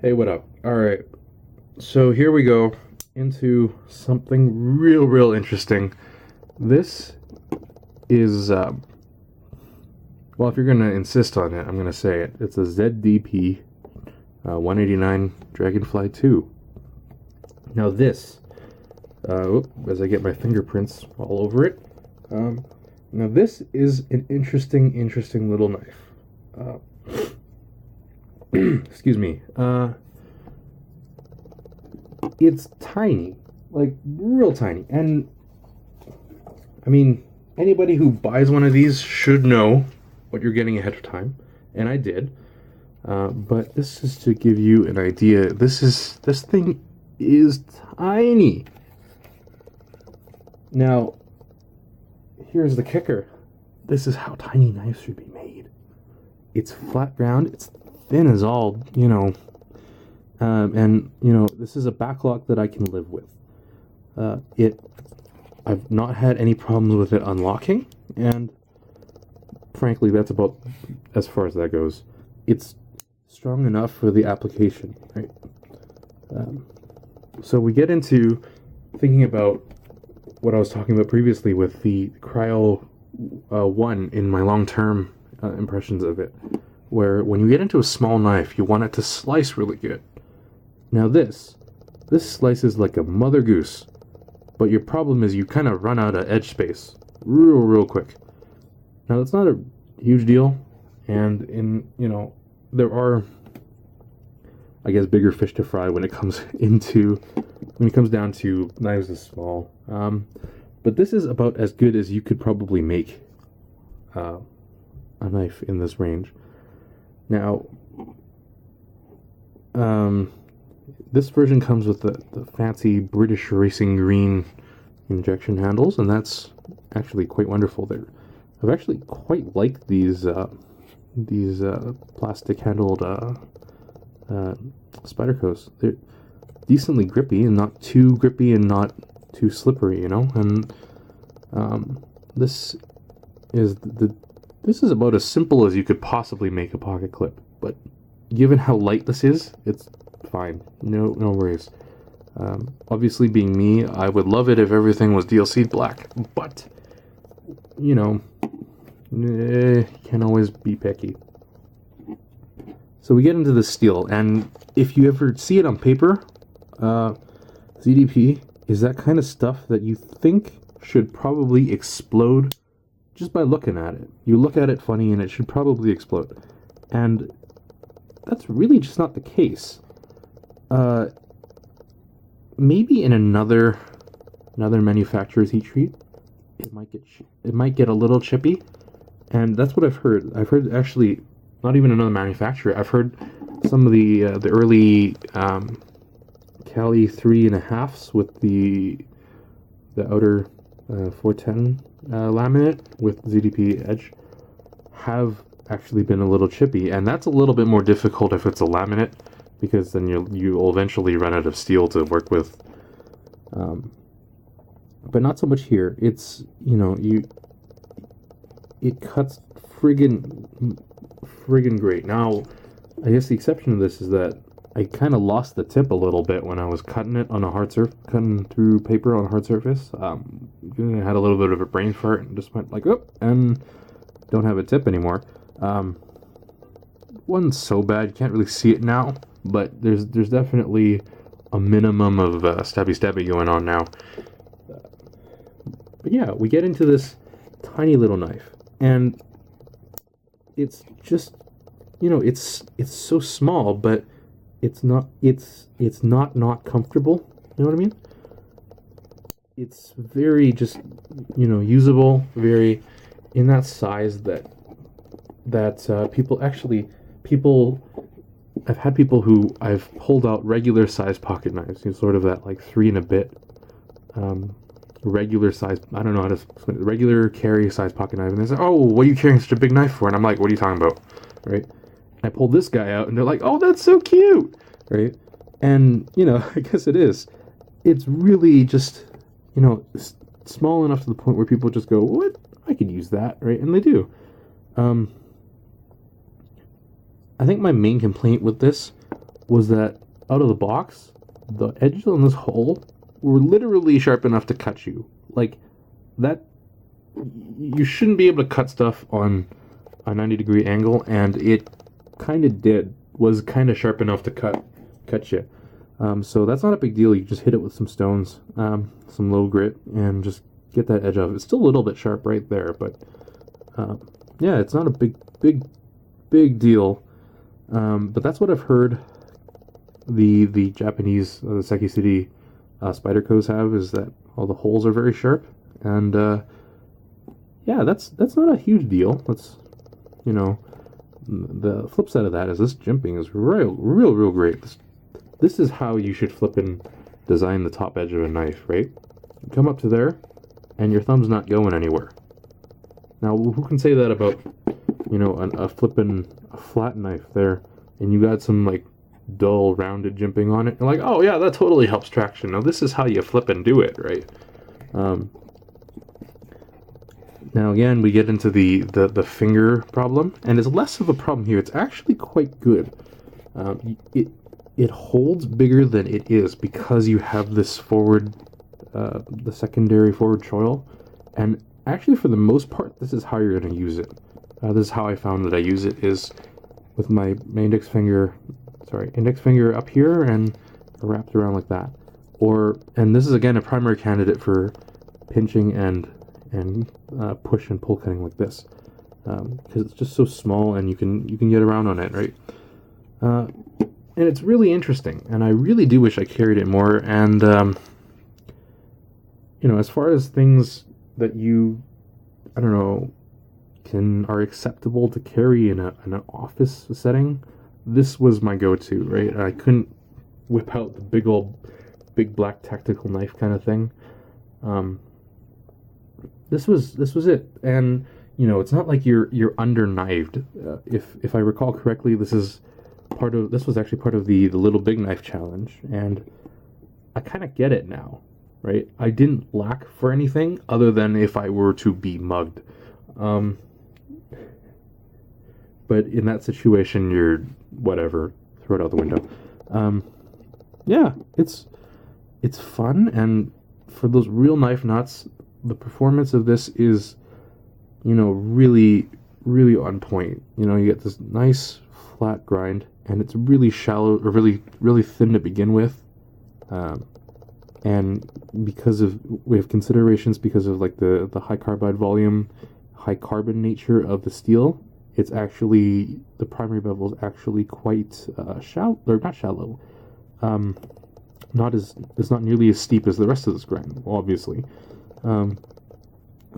Hey, what up? Alright, so here we go into something real interesting. This is, well, if you're gonna insist on it, I'm gonna say it. It's a ZDP 189 Dragonfly 2. Now, this, as I get my fingerprints all over it, now this is an interesting little knife. Excuse me. It's tiny, like real tiny, and I mean, anybody who buys one of these should know what you're getting ahead of time, and I did. But this is to give you an idea. This thing is tiny. Now, here's the kicker. This is how tiny knives should be made. It's flat ground. It's thin as all, and this is a backlock that I can live with. I've not had any problems with it unlocking, and frankly, that's about as far as that goes. It's strong enough for the application, right? So we get into thinking about what I was talking about previously with the Cryo 1 in my long-term impressions of it, where when you get into a small knife, you want it to slice really good. Now this slices like a mother goose, but your problem is you kind of run out of edge space real quick. Now that's not a huge deal, and there are, I guess, bigger fish to fry when it comes down to knives this small. But this is about as good as you could probably make a knife in this range. Now, this version comes with the fancy British racing green injection handles, and that's actually quite wonderful. I've actually quite liked these plastic handled Spydercos. They're decently grippy and not too grippy and not too slippery, and this is about as simple as you could possibly make a pocket clip, but given how light this is, it's fine. No worries. Obviously, being me, I would love it if everything was DLC'd black, but can't always be picky. So we get into the steel, and if you ever see it on paper, ZDP is that kind of stuff that you think should probably explode just by looking at it. You look at it funny and it should probably explode. And that's really just not the case. Maybe in another manufacturer's heat treat, it might get a little chippy, and that's what I've heard. I've heard actually not even another manufacturer. I've heard some of the early Cali 3.5s with the outer 410 laminate with ZDP edge have actually been a little chippy, and that's a little bit more difficult if it's a laminate, because then you'll eventually run out of steel to work with. But not so much here. It's it cuts friggin' great. Now, I guess the exception to this is that I kind of lost the tip a little bit when I was cutting it on a cutting through paper on a hard surface. I had a little bit of a brain fart and just went like, oh, and don't have a tip anymore. Wasn't so bad. You can't really see it now, but there's definitely a minimum of stabby going on now. But yeah, we get into this tiny little knife, and it's just, it's so small, but it's not comfortable. You know what I mean? It's very just, usable, very in that size that I've had people who I've pulled out regular size pocket knives, sort of that like 3 and a bit regular size, I don't know how to explain it, regular carry size pocket knife, and they say, oh, what are you carrying such a big knife for? And I'm like, what are you talking about? Right? And I pull this guy out, and they're like, oh, that's so cute, right? And I guess it is. It's really just small enough to the point where people just go, what? I could use that, right? And they do. I think my main complaint with this was that out of the box, the edges on this hole were literally sharp enough to cut you. Like, that, you shouldn't be able to cut stuff on a 90-degree angle, and it kind of was kind of sharp enough to cut you. So that's not a big deal. You just hit it with some stones, some low grit, and just get that edge off. It's still a little bit sharp right there, but yeah, it's not a big deal. But that's what I've heard the Japanese, the Seki City Spydercos have, is that all the holes are very sharp, and yeah, that's not a huge deal. That's, you know, the flip side of that is this jimping is real great. This is how you should flip and design the top edge of a knife, right? You come up to there, and your thumb's not going anywhere. Now, who can say that about, you know, a flat knife there, and you got some, like, dull, rounded jimping on it? You're like, oh yeah, that totally helps traction. Now, this is how you flip and do it, right? Now, again, we get into the finger problem, and it's less of a problem here. It's actually quite good. It holds bigger than it is because you have this the secondary forward choil, and actually, for the most part, this is how you're going to use it. This is how I found that I use it, is with my index finger up here and wrapped around like that. And this is again a primary candidate for pinching and push and pull cutting like this, because it's just so small and you can get around on it, right? And it's really interesting, and I really do wish I carried it more. And you know, as far as things that I don't know, are acceptable to carry in an office setting, this was my go-to, right? I couldn't whip out the big black tactical knife kind of thing. This was it, and you know, it's not like you're under-knifed. If I recall correctly, this was actually part of the Little Big Knife challenge, and I kind of get it now, right? I didn't lack for anything other than if I were to be mugged. But in that situation, you're whatever, throw it out the window. Yeah, it's fun, and for those real knife nuts, the performance of this is, you know, really on point. You know, you get this nice flat grind, and it's really shallow, or really thin to begin with. And we have considerations because of like the high carbide volume, high carbon nature of the steel. It's actually, the primary bevel is actually quite shallow, or not shallow. It's not nearly as steep as the rest of this grind, obviously.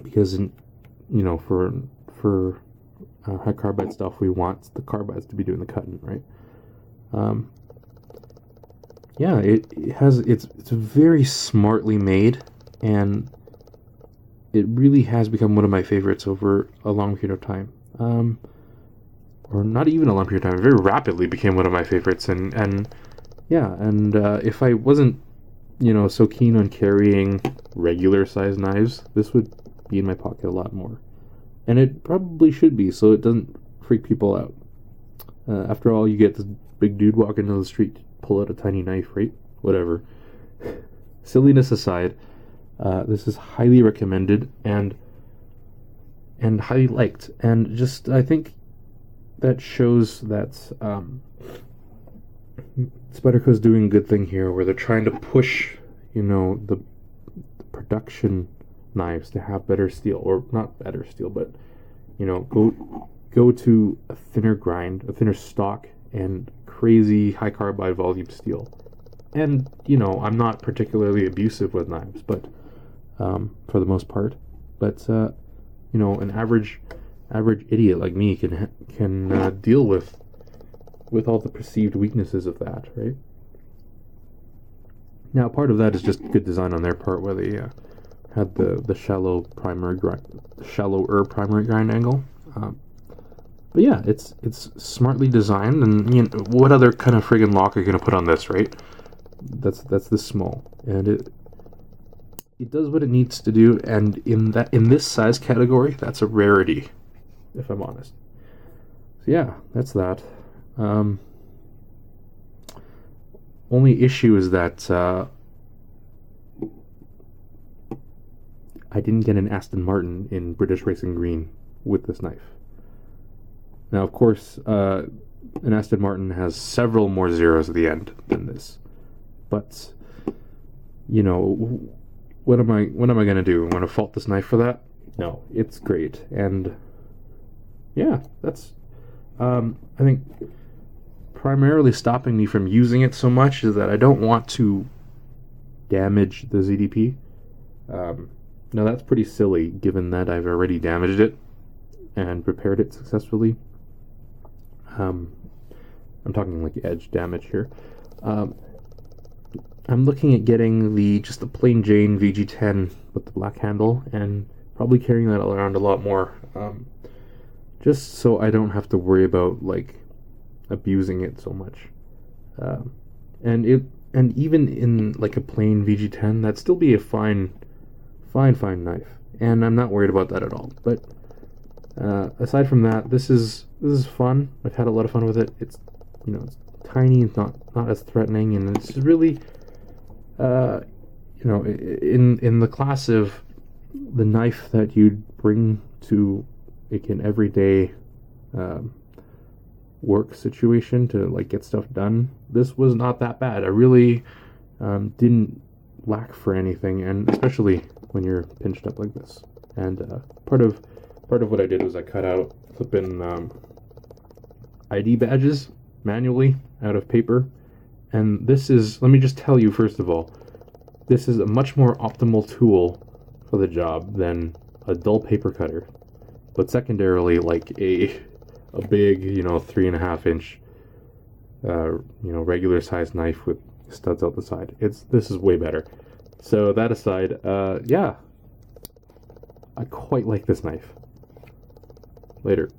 Because for high carbide stuff, we want the carbides to be doing the cutting, right? Yeah, it's very smartly made, and it really has become one of my favorites over a long period of time. Or not even a long period of time, it very rapidly became one of my favorites, and if I wasn't, you know, so keen on carrying regular size knives, this would be in my pocket a lot more. And it probably should be, so it doesn't freak people out. After all, you get this big dude walking down the street, pull out a tiny knife, right? Whatever. Silliness aside, this is highly recommended and highly liked. And just, I think that shows that Spyderco's doing a good thing here, where they're trying to push, you know, the production knives to have better steel, or not better steel, but, you know, go to a thinner grind, a thinner stock, and crazy high carbide volume steel. And, you know, I'm not particularly abusive with knives, but for the most part, but you know, an average idiot like me can deal with all the perceived weaknesses of that, right? Now, part of that is just good design on their part, where they had the shallower primary grind angle. But yeah, it's smartly designed, and you know, what other kind of friggin' lock are you gonna put on this, right? That's this small, and it does what it needs to do, and in this size category, that's a rarity, if I'm honest. So yeah, that's that. Only issue is that I didn't get an Aston Martin in British Racing Green with this knife. Now, of course, an Aston Martin has several more zeros at the end than this, but you know, what am I gonna do? I'm gonna fault this knife for that? No, it's great, and yeah, that's I think primarily stopping me from using it so much is that I don't want to damage the ZDP. Now that's pretty silly, given that I've already damaged it and repaired it successfully. I'm talking like edge damage here. I'm looking at getting just the plain Jane VG10 with the black handle and probably carrying that around a lot more, just so I don't have to worry about like abusing it so much. And even in like a plain VG10, that'd still be a fine knife, and I'm not worried about that at all. But aside from that, this is fun. I've had a lot of fun with it. It's it's tiny, it's not as threatening, and it's really in the class of the knife that you'd bring to like an everyday work situation to like get stuff done. This was not that bad. I really didn't lack for anything, and especially when you're pinched up like this. And part of what I did was I cut out flipping ID badges manually out of paper. And this is, let me just tell you first of all, this is a much more optimal tool for the job than a dull paper cutter. But secondarily, like a big, 3.5 inch, regular sized knife with studs out the side. This is way better. So that aside, yeah, I quite like this knife. Later.